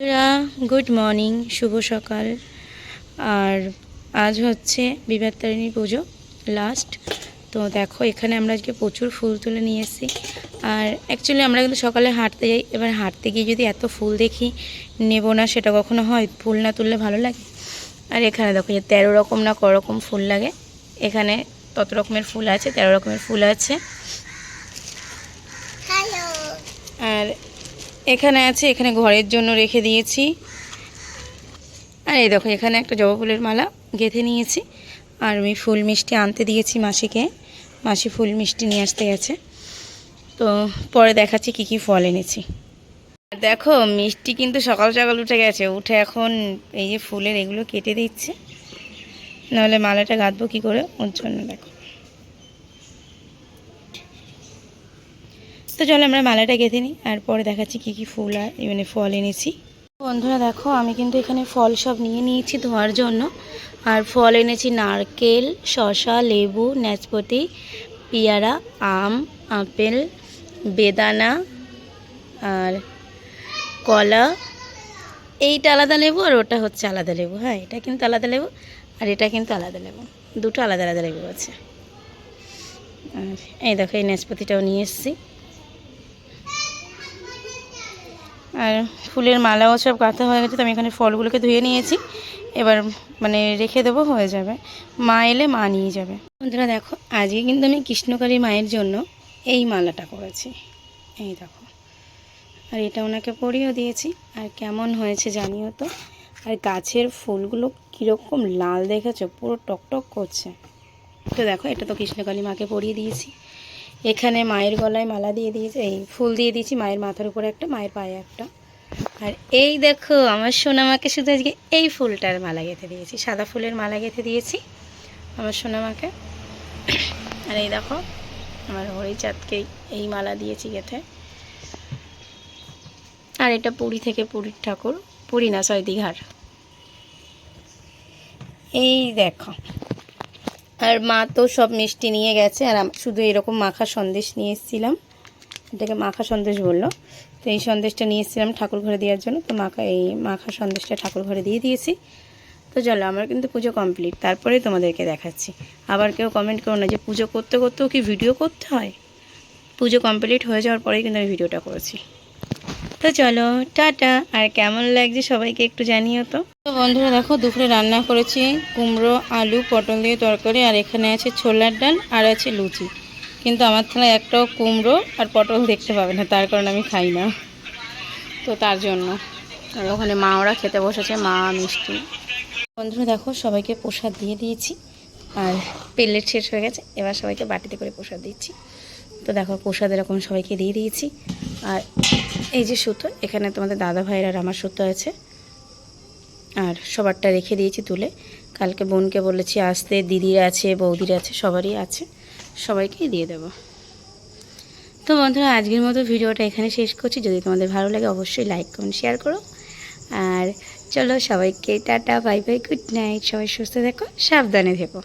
Good morning, শুভ সকাল। আর আজ হচ্ছে বিবাহতারিণী পুজো লাস্ট। তো দেখো এখানে আমরা আজকে প্রচুর ফুল তুলে নিয়ে এসেছি। আর অ্যাকচুয়ালি আমরা কিন্তু সকালে হাঁটতে যাই, এবার হাঁটতে গিয়ে যদি এত ফুল দেখি নেব না সেটা কখনো হয়? ফুল না তুললে ভালো লাগে। আর এখানে দেখো যে 13 রকম না রকম ফুল লাগে, এখানে তত রকমের ফুল আছে, 13 রকমের ফুল আছে। আর এখানে আছে, এখানে ঘরের জন্য রেখে দিয়েছি। আর এই দেখো এখানে একটা জবা ফুলের মালা গেঁথে নিয়েছি। আর আমি ফুল মিষ্টি আনতে দিয়েছি মাসিকে, মাসি ফুল মিষ্টি নিয়ে আসতে গেছে। তো পরে দেখাচ্ছি কি কি ফল এনেছি। দেখো মিষ্টি কিন্তু সকাল সকাল উঠে গেছে, উঠে এখন এই যে ফুলের এগুলো কেটে দিচ্ছে, নাহলে মালাটা গাঁথবো কী করে, ওর জন্য। দেখো তো চলো আমরা মালাটা গেঁথে নিই, আর পরে দেখাচ্ছি কি কি ফুল আর মানে ফল এনেছি। বন্ধুরা দেখো আমি কিন্তু এখানে ফল সব নিয়ে নিয়েছি ধোয়ার জন্য। আর ফল এনেছি নারকেল, শসা, লেবু, নাশপাতি, পেয়ারা, আম, আপেল, বেদানা আর কলা। এইটা আলাদা লেবু আর ওটা হচ্ছে আলাদা লেবু। হ্যাঁ, এটা কিন্তু আলাদা লেবু আর এটা কিন্তু আলাদা লেবু, দুটো আলাদা আলাদা লেবু আছে। আর এই দেখো এই নাশপাতিটাও নিয়ে এসেছি। আর ফুলের মালাও সব গাঁথা হয়ে গেছে, তো আমি এখানে ফলগুলোকে ধুয়ে নিয়েছি। এবার মানে রেখে দেবো, হয়ে যাবে। মা এলে মা নিয়ে যাবে। বন্ধুরা দেখো আজকে কিন্তু আমি কৃষ্ণকালী মায়ের জন্য এই মালাটা করেছি, এই দেখো। আর এটা ওনাকে পরিয়েও দিয়েছি। আর কেমন হয়েছে জানিও তো। আর গাছের ফুলগুলো কীরকম লাল দেখেছো, পুরো টকটক করছে। তো দেখো এটা তো কৃষ্ণকালী মাকে পরিয়ে দিয়েছি। এখানে মায়ের গলায় মালা দিয়ে দিয়েছি, এই ফুল দিয়ে দিয়েছি, মায়ের মাথার উপরে একটা, মায়ের পায়ে একটা। আর এই দেখো আমার সোনামাকে শুধু আজকে এই ফুলটার মালা গেঁথে দিয়েছি, সাদা ফুলের মালা গেঁথে দিয়েছি আমার সোনামাকে। আর এই দেখো আমার হরিচাঁদকে এই মালা দিয়েছি গেঁথে। আর এটা পুরী থেকে, পুরীর ঠাকুর, পুরী না সরি দীঘার। এই দেখো আর মা তো সব মিষ্টি নিয়ে গেছে, আর শুধু এরকম মাখা সন্দেশ নিয়ে এসেছিলাম, এটাকে মাখা সন্দেশ বললো। তো এই সন্দেশটা নিয়ে এসেছিলাম ঠাকুর ঘরে দেওয়ার জন্য, তো এই মাখা সন্দেশটা ঠাকুর ঘরে দিয়ে দিয়েছি। তো চলো আমার কিন্তু পুজো কমপ্লিট, তারপরেই তোমাদেরকে দেখাচ্ছি। আবার কেউ কমেন্ট করো না যে পুজো করতে করতেও কি ভিডিও করতে হয়। পুজো কমপ্লিট হয়ে যাওয়ার পরেই কিন্তু আমি ভিডিওটা করেছি। তো চলো টাটা। আর কেমন লাগছে সবাইকে একটু জানিও তো। তো বন্ধুরা দেখো দুপুরে রান্না করেছি কুমড়ো, আলু, পটল দিয়ে তরকারি। আর এখানে আছে ছোলার ডাল আর আছে লুচি। কিন্তু আমার থালায় একটাও কুমড়ো আর পটল দেখতে পাবে না, তার কারণে আমি খাই না, তো তার জন্য। আর ওখানে মা ওরা খেতে বসেছে, মা মিষ্টি। বন্ধুরা দেখো সবাইকে প্রসাদ দিয়ে দিয়েছি। আর প্লেট শেষ হয়ে গেছে, এবার সবাইকে বাটিতে করে প্রসাদ দিচ্ছি। তো দেখো প্রসাদ এরকম সবাইকে দিয়ে দিয়েছি। আর এই যে সুতো, এখানে তোমাদের দাদা ভাইয়ের আর আমার সুতো আছে। আর সবারটা রেখে দিয়েছি তুলে, কালকে বোনকে বলেছি আসতে, দিদির আছে, বৌদির আছে, সবারই আছে, সবাইকেই দিয়ে দেব। তো বন্ধুরা আজকের মতো ভিডিওটা এখানে শেষ করছি। যদি তোমাদের ভালো লাগে অবশ্যই লাইক কমেন্ট শেয়ার করো। আর চলো সবাইকে tata, bye bye, good night. সবাই সুস্থ থেকো, সাবধানে থেকো।